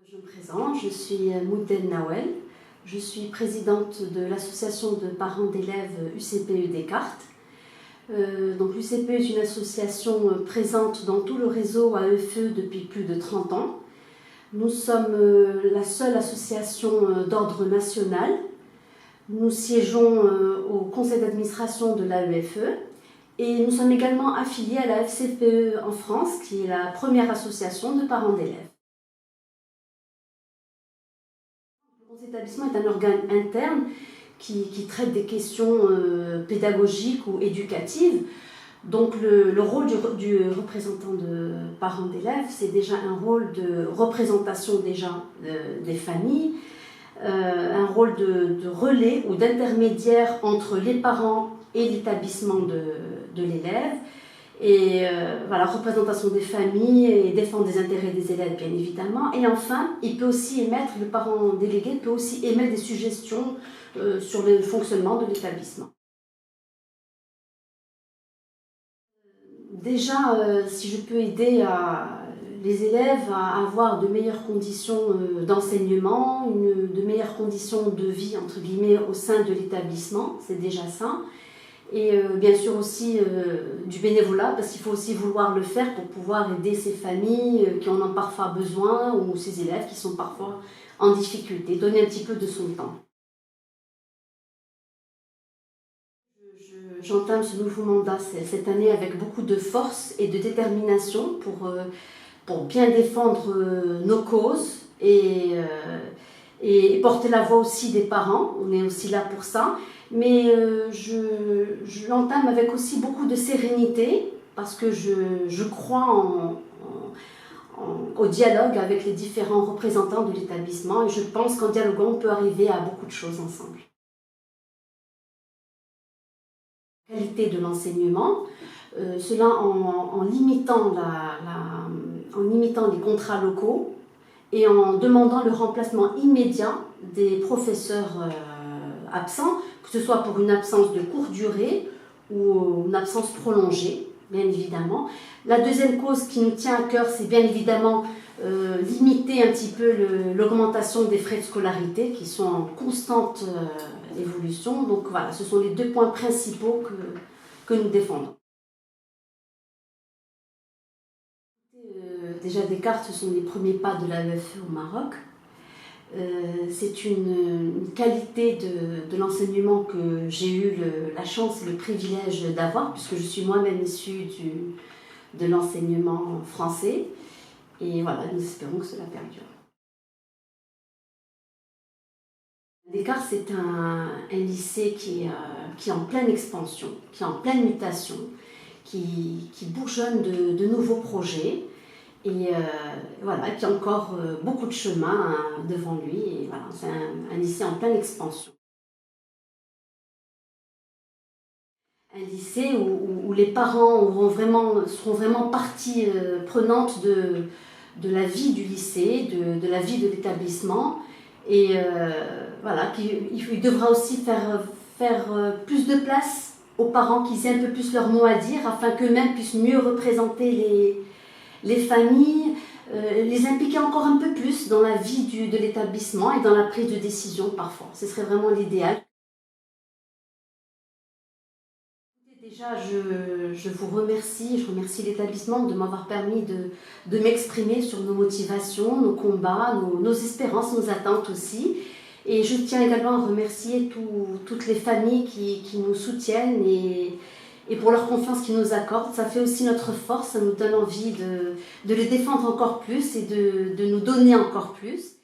Je me présente, je suis Moudel Nawel, je suis présidente de l'association de parents d'élèves UCPE Descartes. Donc l'UCPE est une association présente dans tout le réseau AEFE depuis plus de 30 ans. Nous sommes la seule association d'ordre national. Nous siégeons au conseil d'administration de l'AEFE et nous sommes également affiliés à la FCPE en France, qui est la première association de parents d'élèves. Le conseil d'établissement est un organe interne qui traite des questions pédagogiques ou éducatives. Donc le rôle du représentant de parents d'élèves, c'est déjà un rôle de représentation déjà des familles, un rôle de relais ou d'intermédiaire entre les parents et l'établissement de l'élève. Et voilà, représentation des familles et défendre des intérêts des élèves, bien évidemment. Et enfin, il peut aussi émettre, le parent délégué peut aussi émettre des suggestions sur le fonctionnement de l'établissement. Déjà, si je peux aider les élèves à avoir de meilleures conditions d'enseignement, de meilleures conditions de vie, entre guillemets, au sein de l'établissement, c'est déjà ça. Et bien sûr aussi du bénévolat, parce qu'il faut aussi vouloir le faire pour pouvoir aider ces familles qui en ont parfois besoin ou ces élèves qui sont parfois en difficulté, donner un petit peu de son temps. J'entame ce nouveau mandat cette année avec beaucoup de force et de détermination pour bien défendre nos causes et porter la voix aussi des parents. On est aussi là pour ça. Mais je l'entame avec aussi beaucoup de sérénité parce que je crois au dialogue avec les différents représentants de l'établissement et je pense qu'en dialoguant, on peut arriver à beaucoup de choses ensemble. La qualité de l'enseignement, cela en limitant les contrats locaux et en demandant le remplacement immédiat des professeurs absents, que ce soit pour une absence de courte durée ou une absence prolongée, bien évidemment. La deuxième cause qui nous tient à cœur, c'est bien évidemment limiter un petit peu l'augmentation des frais de scolarité qui sont en constante évolution. Donc voilà, ce sont les deux points principaux que nous défendons. Déjà, Descartes, ce sont les premiers pas de l'AEFE au Maroc. C'est une qualité de l'enseignement que j'ai eu la chance et le privilège d'avoir, puisque je suis moi-même issue de l'enseignement français. Et voilà, nous espérons que cela perdure. Descartes, c'est un lycée qui est en pleine expansion, qui est en pleine mutation, qui bourgeonne de nouveaux projets. Et voilà, qui a encore beaucoup de chemin devant lui. Et voilà, c'est un lycée en pleine expansion. Un lycée où les parents seront vraiment partie prenante de la vie du lycée, de la vie de l'établissement. Et voilà, il devra aussi faire plus de place aux parents qui aient un peu plus leur mot à dire afin qu'eux-mêmes puissent mieux représenter les familles, les impliquer encore un peu plus dans la vie de l'établissement et dans la prise de décision parfois. Ce serait vraiment l'idéal. Déjà, je vous remercie, je remercie l'établissement de m'avoir permis de m'exprimer sur nos motivations, nos combats, nos espérances, nos attentes aussi. Et je tiens également à remercier toutes les familles qui nous soutiennent et pour leur confiance qu'ils nous accordent. Ça fait aussi notre force, ça nous donne envie de les défendre encore plus et de nous donner encore plus.